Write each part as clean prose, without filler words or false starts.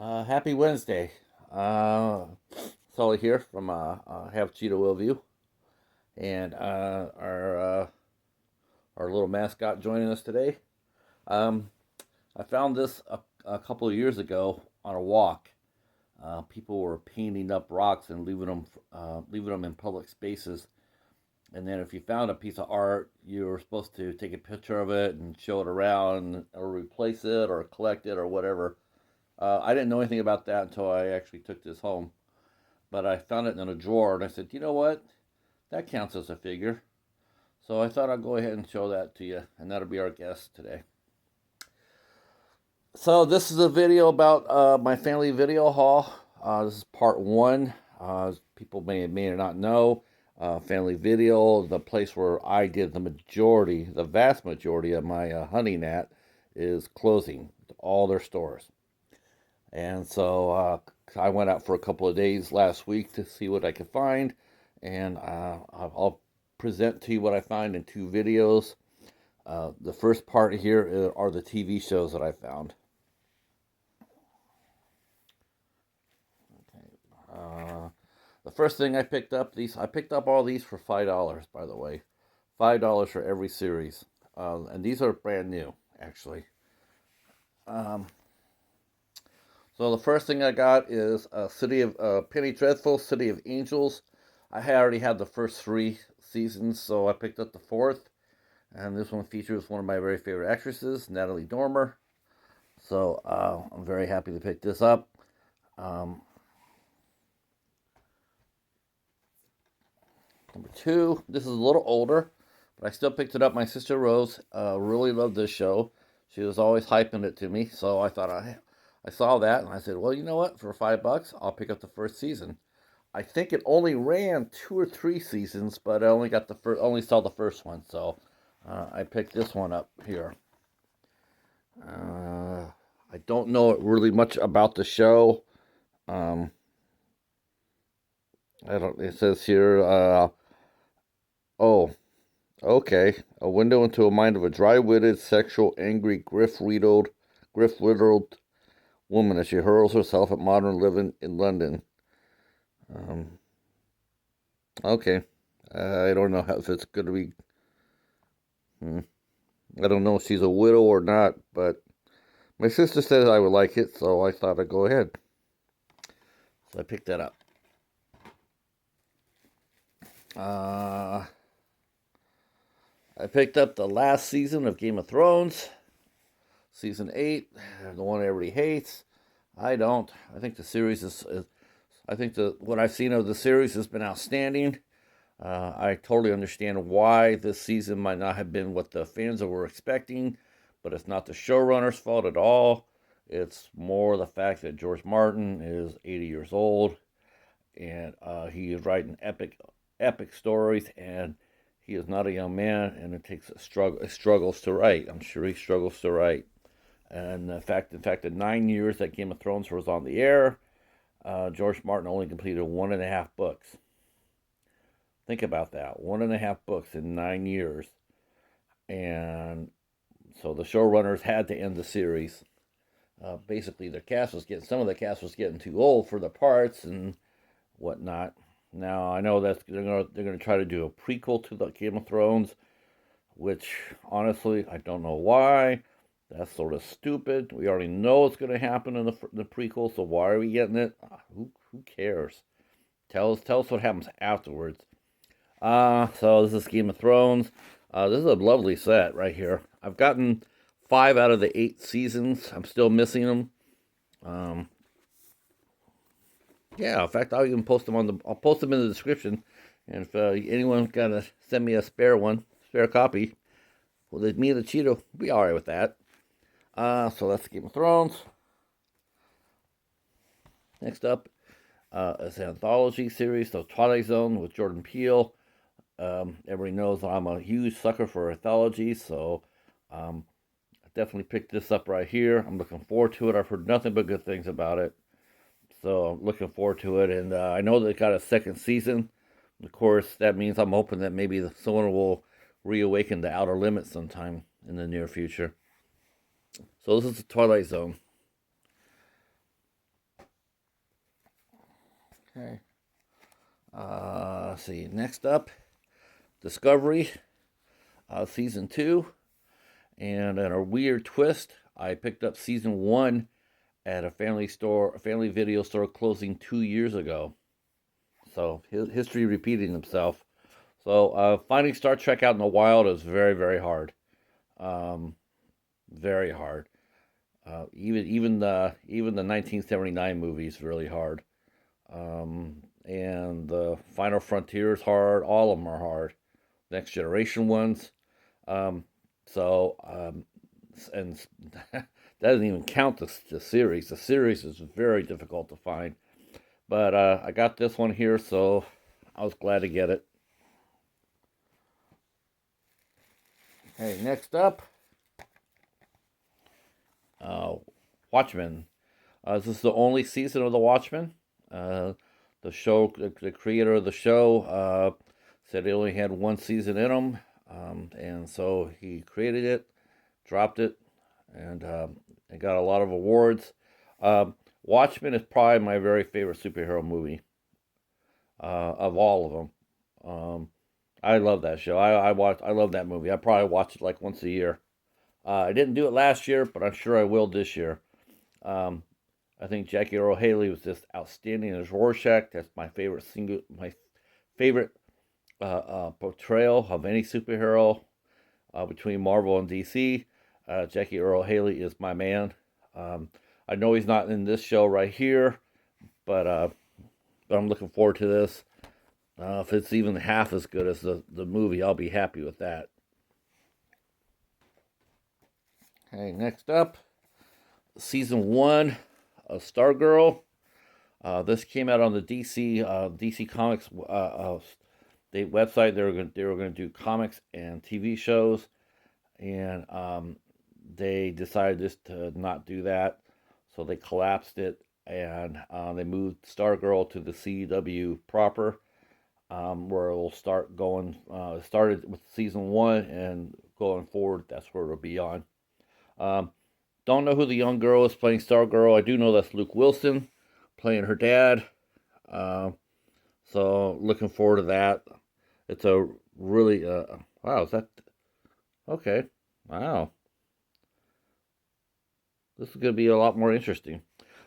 Happy Wednesday. Sully here from Have Cheetah Will View, and our little mascot joining us today. Um, I found this a couple of years ago on a walk. People were painting up rocks and leaving them in public spaces. And then if you found a piece of art, you were supposed to take a picture of it and show it around, or replace it, or collect it, or whatever. I didn't know anything about that until I actually took this home. But I found it in a drawer and I said, you know what? That counts as a figure. So I thought I'd go ahead and show that to you, and that'll be our guest today. So this is a video about my family video haul. This is part one. People may or not know. Family Video, the place where I did the vast majority of my hunting at, is closing all their stores. And so I went out for a couple of days last week to see what I could find, and I'll present to you what I find in two videos. The first part here are the TV shows that I found. Okay. The first thing I picked up, I picked up all these for $5, by the way. $5 for every series. And these are brand new, actually. So the first thing I got is City of Penny Dreadful, City of Angels. I already had the first three seasons, so I picked up the fourth. And this one features one of my very favorite actresses, Natalie Dormer. So I'm very happy to pick this up. Number two, this is a little older, but I still picked it up. My sister Rose really loved this show. She was always hyping it to me, so I thought I saw that and I said, well, you know what? For $5, I'll pick up the first season. I think it only ran 2 or 3 seasons, but I only saw the first one, so I picked this one up here. I don't know really much about the show. It says here. Oh, okay. A window into a mind of a dry-witted, sexual, angry, griff-riddled woman as she hurls herself at modern living in London. Okay. I don't know if it's going to be. I don't know if she's a widow or not, but my sister said I would like it, so I thought I'd go ahead. So I picked that up. I picked up the last season of Game of Thrones, season 8, the one everybody hates. I don't. I think the series I think what I've seen of the series has been outstanding. I totally understand why this season might not have been what the fans were expecting, but it's not the showrunner's fault at all. It's more the fact that George Martin is 80 years old, and he is writing epic stories, and he is not a young man, and it takes struggles to write. I'm sure he struggles to write. And in fact, the 9 years that Game of Thrones was on the air, George Martin only completed 1.5 books. Think about that, 1.5 books in 9 years. And so the showrunners had to end the series. Basically, some of the cast was getting too old for the parts and whatnot. Now I know that they're gonna try to do a prequel to the Game of Thrones, which honestly I don't know why. That's sort of stupid. We already know what's going to happen in the prequel, so why are we getting it? Who cares? Tell us what happens afterwards. So this is Game of Thrones. This is a lovely set right here. I've gotten 5 out of the 8 seasons. I'm still missing them. Yeah, in fact, I'll even post them I'll post them in the description. And if anyone's gonna send me a spare copy, well, me and the Cheeto, be all right with that. So that's Game of Thrones. Next up is an anthology series, so Twilight Zone with Jordan Peele. Everybody knows I'm a huge sucker for anthologies, so I definitely picked this up right here. I'm looking forward to it. I've heard nothing but good things about it, so I'm looking forward to it. And I know they got a second season. Of course, that means I'm hoping that maybe someone will reawaken the Outer Limits sometime in the near future. So this is the Twilight Zone. Okay. Let's see. Next up, Discovery, season 2, and in a weird twist, I picked up season 1 at a family video store closing 2 years ago. So history repeating itself. So finding Star Trek out in the wild is very, very hard. Um, very hard. Even the 1979 movie is really hard. And the Final Frontier is hard. All of them are hard. Next Generation ones. Um, so and that doesn't even count the series. The series is very difficult to find. But I got this one here, so I was glad to get it. Okay, next up, uh, Watchmen. This is the only season of the Watchmen. The creator of the show, said he only had one season in him, and so he created it, dropped it, and it got a lot of awards. Watchmen is probably my very favorite superhero movie of all of them. I love that show. I love that movie. I probably watch it like once a year. I didn't do it last year, but I'm sure I will this year. Um, I think Jackie Earle Haley was just outstanding as Rorschach. That's my favorite portrayal of any superhero between Marvel and DC. Jackie Earle Haley is my man. I know he's not in this show right here, but I'm looking forward to this. If it's even half as good as the movie, I'll be happy with that. Okay, next up, season 1 of Stargirl. This came out on the DC Comics website. They were going to do comics and TV shows, and they decided just to not do that, so they collapsed it, and they moved Stargirl to the CW proper, where it will start going. Started with season 1, and going forward, that's where it'll be on. Don't know who the young girl is playing Stargirl. I do know that's Luke Wilson playing her dad. So looking forward to that. It's a really wow. Is that okay? Wow, this is gonna be a lot more interesting.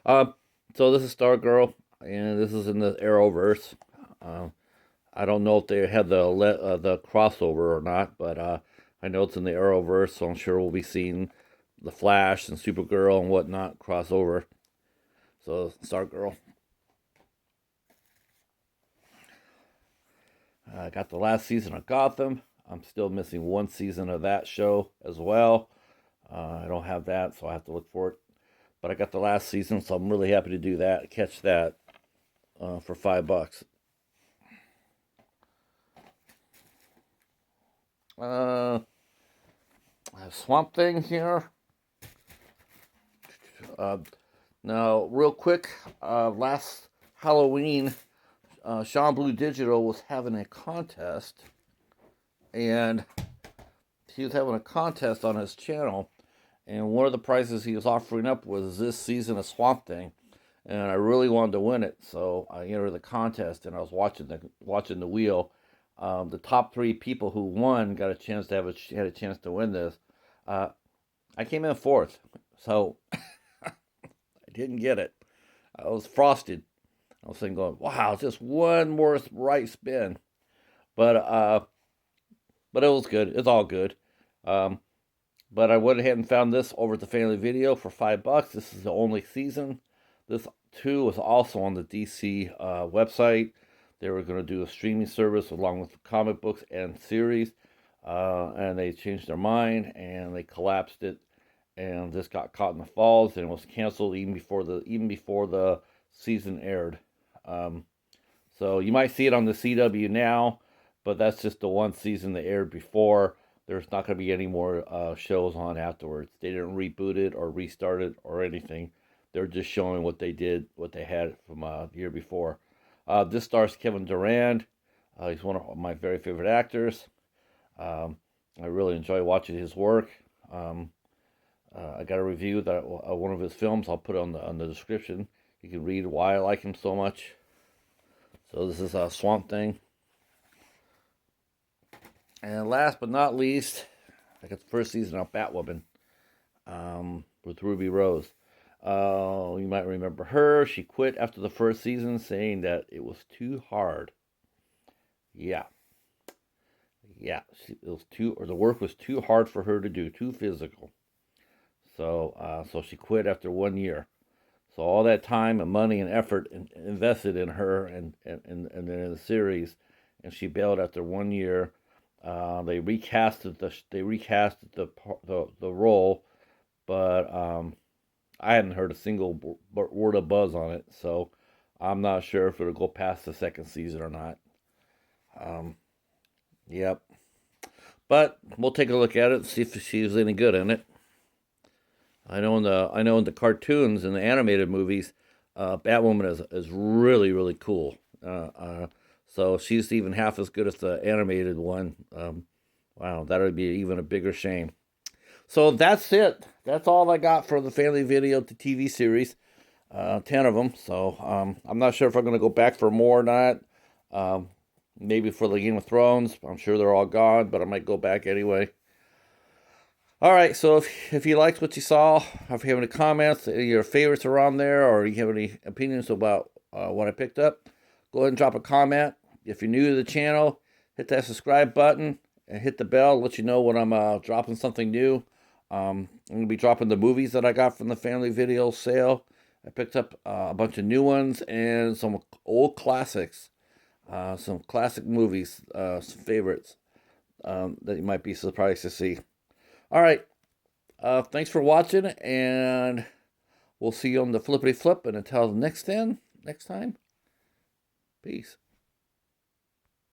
So this is Stargirl, and this is in the Arrowverse. I don't know if they had the crossover or not, but I know it's in the Arrowverse, so I'm sure we'll be seeing the Flash and Supergirl and whatnot crossover. So Stargirl. I got the last season of Gotham. I'm still missing one season of that show as well. I don't have that, so I have to look for it. But I got the last season, so I'm really happy to do that. Catch that for $5. I have Swamp Thing here. Now, real quick, last Halloween, Sean Blue Digital was having a contest, and he was having a contest on his channel, and one of the prizes he was offering up was this season of Swamp Thing, and I really wanted to win it, so I entered the contest, and I was watching the wheel. The top 3 people who won got a chance to had a chance to win this. I came in 4th, so I didn't get it. I was frosted. I was thinking, going, wow, just one more right spin, but it was good. It's all good. But I went ahead and found this over at the Family Video for $5. This is the only season. This too was also on the DC website. They were going to do a streaming service along with comic books and series, and they changed their mind and they collapsed it, and this got caught in the falls and was canceled even before the season aired. So you might see it on the CW now, but that's just the one season they aired before. There's not going to be any more shows on afterwards. They didn't reboot it or restart it or anything. They're just showing what they had from the year before. This stars Kevin Durand. He's one of my very favorite actors. I really enjoy watching his work. I got a review that one of his films. I'll put on the description. You can read why I like him so much. So this is a Swamp Thing. And last but not least, I got the first season of Batwoman with Ruby Rose. You might remember her. She quit after the first season, saying that it was too hard. Yeah, it was the work was too hard for her to do, too physical. So she quit after 1 year. So all that time and money and effort invested in her and in the series, and she bailed after 1 year. They recasted the role, but I hadn't heard a single word of buzz on it, so I'm not sure if it'll go past the second season or not. Yep, but we'll take a look at it and see if she's any good in it. I know in the cartoons and the animated movies, Batwoman is really really cool. So she's even half as good as the animated one. Wow, that would be even a bigger shame. So that's it. That's all I got for the family video to TV series. 10 of them. So I'm not sure if I'm going to go back for more or not. Maybe for the Game of Thrones. I'm sure they're all gone, but I might go back anyway. All right, so if you liked what you saw, if you have any comments, your favorites are on there, or you have any opinions about what I picked up, go ahead and drop a comment. If you're new to the channel, hit that subscribe button and hit the bell to let you know when I'm dropping something new. I'm going to be dropping the movies that I got from the family video sale. I picked up a bunch of new ones and some old classics, some classic movies, some favorites that you might be surprised to see. All right. Thanks for watching, and we'll see you on the flippity flip. And until next time, peace.